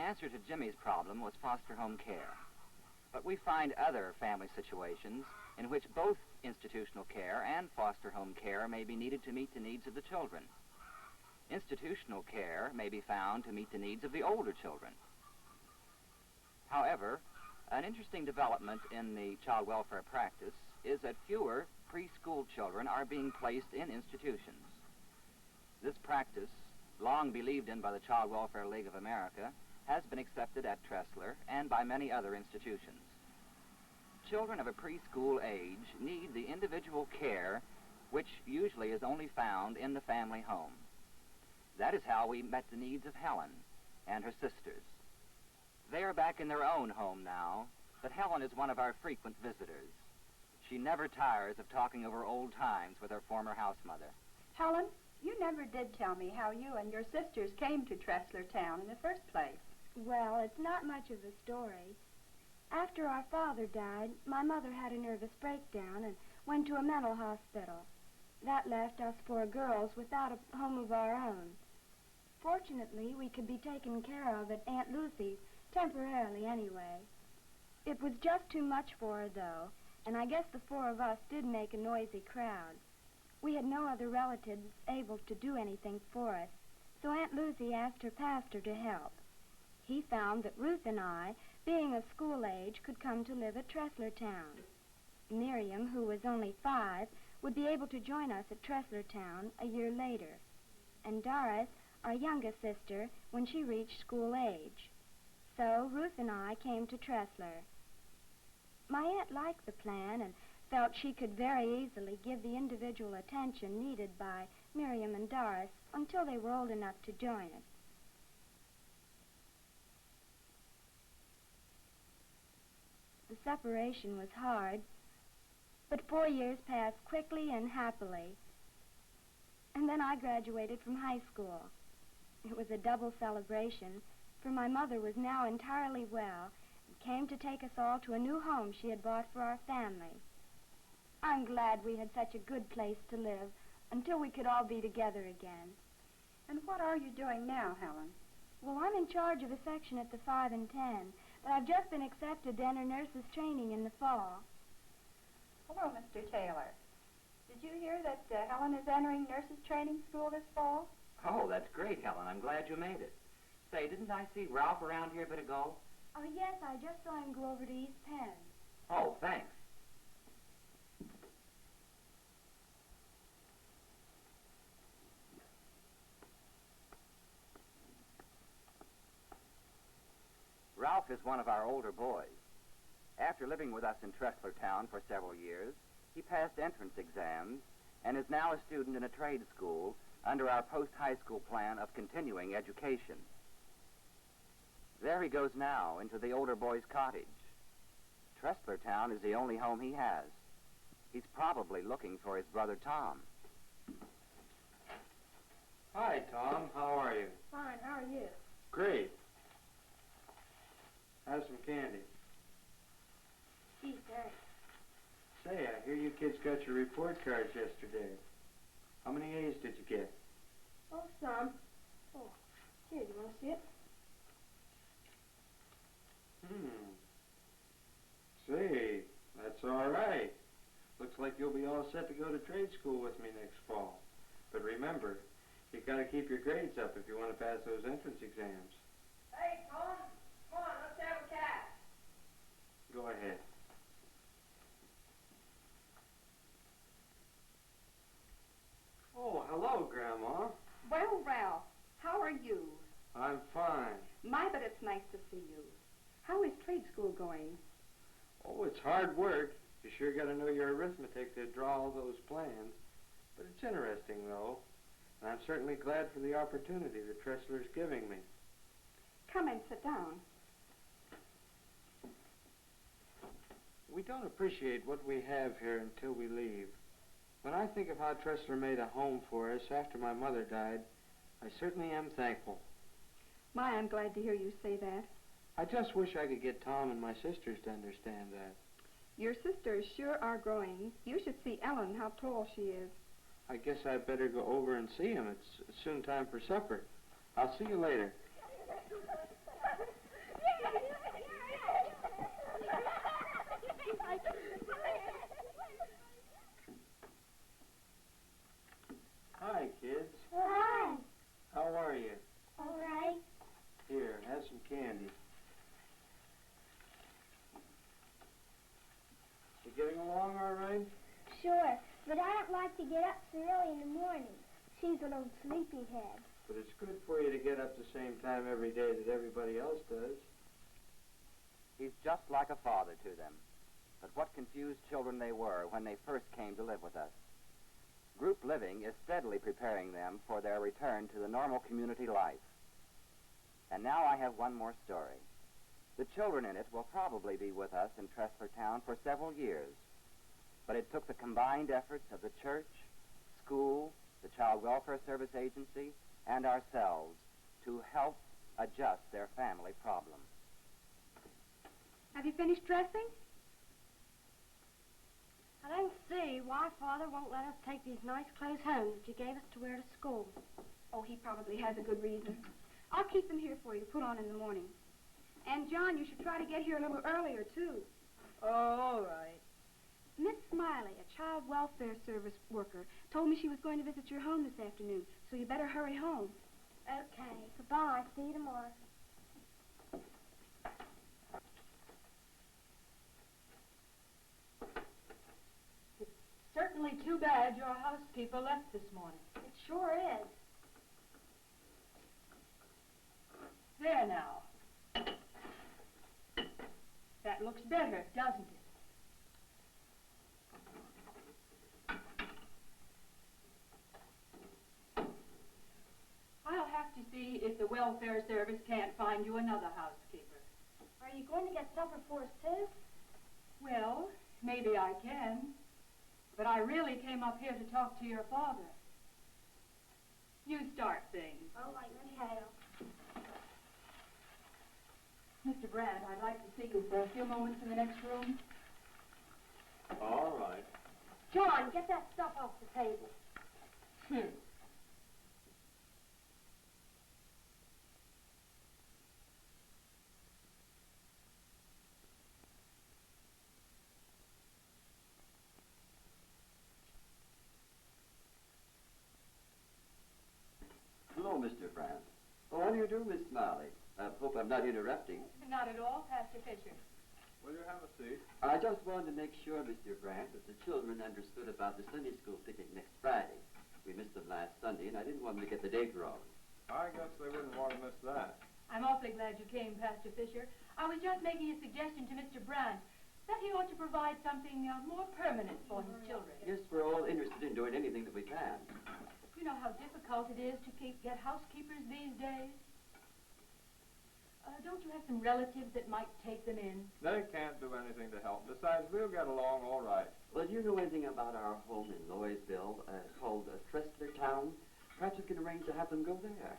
answer to Jimmy's problem was foster home care. But we find other family situations in which both institutional care and foster home care may be needed to meet the needs of the children. Institutional care may be found to meet the needs of the older children. However, an interesting development in the child welfare practice is that fewer preschool children are being placed in institutions. This practice, long believed in by the Child Welfare League of America, has been accepted at Tressler and by many other institutions. Children of a preschool age need the individual care which usually is only found in the family home. That is how we met the needs of Helen and her sisters. They are back in their own home now, but Helen is one of our frequent visitors. She never tires of talking over old times with her former house mother. Helen, you never did tell me how you and your sisters came to Tressler Town in the first place. Well, it's not much of a story. After our father died, my mother had a nervous breakdown and went to a mental hospital. That left us four girls without a home of our own. Fortunately, we could be taken care of at Aunt Lucy's, temporarily anyway. It was just too much for her, though, and I guess the four of us did make a noisy crowd. We had no other relatives able to do anything for us, so Aunt Lucy asked her pastor to help. He found that Ruth and I, being of school age, could come to live at Tressler Town. Miriam, who was only 5, would be able to join us at Tressler Town a year later, and Doris, our youngest sister, when she reached school age. So Ruth and I came to Tressler. My aunt liked the plan and felt she could very easily give the individual attention needed by Miriam and Doris until they were old enough to join us. The separation was hard, but 4 years passed quickly and happily. And then I graduated from high school. It was a double celebration, for my mother was now entirely well and came to take us all to a new home she had bought for our family. I'm glad we had such a good place to live until we could all be together again. And what are you doing now, Helen? Well, I'm in charge of a section at the 5 and 10, but I've just been accepted to enter nurses' training in the fall. Hello, Mr. Taylor. Did you hear that Helen is entering nurses' training school this fall? Oh, that's great, Helen. I'm glad you made it. Say, didn't I see Ralph around here a bit ago? Oh, yes, I just saw him go over to East Penn. Oh, thanks. Ralph is one of our older boys. After living with us in Tressler Town for several years, he passed entrance exams and is now a student in a trade school under our post-high school plan of continuing education. There he goes now, into the older boy's cottage. Tressler Town is the only home he has. He's probably looking for his brother Tom. Hi, Tom. How are you? Fine, how are you? Great. Have some candy. Gee, thanks. Say, I hear you kids got your report cards yesterday. How many A's did you get? Oh, some. Oh, here, do you want to see it? Say, that's all right. Looks like you'll be all set to go to trade school with me next fall. But remember, you got to keep your grades up if you want to pass those entrance exams. Hey, Tom, come on, let's have a cat. Go ahead. Oh, hello, Grandma. Well, Ralph, how are you? I'm fine. My, but it's nice to see you. How is trade school going? Oh, it's hard work. You sure got to know your arithmetic to draw all those plans. But it's interesting, though. And I'm certainly glad for the opportunity that Tressler's giving me. Come and sit down. We don't appreciate what we have here until we leave. When I think of how Tressler made a home for us after my mother died, I certainly am thankful. My, I'm glad to hear you say that. I just wish I could get Tom and my sisters to understand that. Your sisters sure are growing. You should see Ellen, how tall she is. I guess I'd better go over and see him. It's soon time for supper. I'll see you later. Hi, kids. Hi. How are you? All right. Here, have some candy. You getting along all right? Sure, but I don't like to get up so early in the morning. She's an old sleepyhead. But it's good for you to get up the same time every day that everybody else does. He's just like a father to them. But what confused children they were when they first came to live with us. Group living is steadily preparing them for their return to the normal community life. And now I have one more story. The children in it will probably be with us in Tressler Town for several years. But it took the combined efforts of the church, school, the Child Welfare Service Agency, and ourselves to help adjust their family problem. Have you finished dressing? I don't see why Father won't let us take these nice clothes home that you gave us to wear to school. Oh, he probably has a good reason. I'll keep them here for you to put on in the morning. And, John, you should try to get here a little earlier, too. Oh, all right. Miss Smiley, a child welfare service worker, told me she was going to visit your home this afternoon, so you better hurry home. Okay. Goodbye. See you tomorrow. Certainly too bad your housekeeper left this morning. It sure is. There now. That looks better, doesn't it? I'll have to see if the welfare service can't find you another housekeeper. Are you going to get supper for us, too? Well, maybe I can. But I really came up here to talk to your father. You start things. All right, okay. Mr. Brandt, I'd like to see you for a few moments in the next room. All right. John, get that stuff off the table. Hello, Mr. Brandt. Oh, how do you do, Miss Smiley? I hope I'm not interrupting. Not at all, Pastor Fisher. Will you have a seat? I just wanted to make sure, Mr. Brandt, that the children understood about the Sunday school picnic next Friday. We missed them last Sunday, and I didn't want them to get the date wrong. I guess they wouldn't want to miss that. I'm awfully glad you came, Pastor Fisher. I was just making a suggestion to Mr. Brandt that he ought to provide something more permanent for his children. Yes, we're all interested in doing anything that we can. You know how difficult it is to get housekeepers these days? Don't you have some relatives that might take them in? They can't do anything to help. Besides, we'll get along all right. Well, do you know anything about our home in Louisville called Tressler Town? Perhaps we can arrange to have them go there.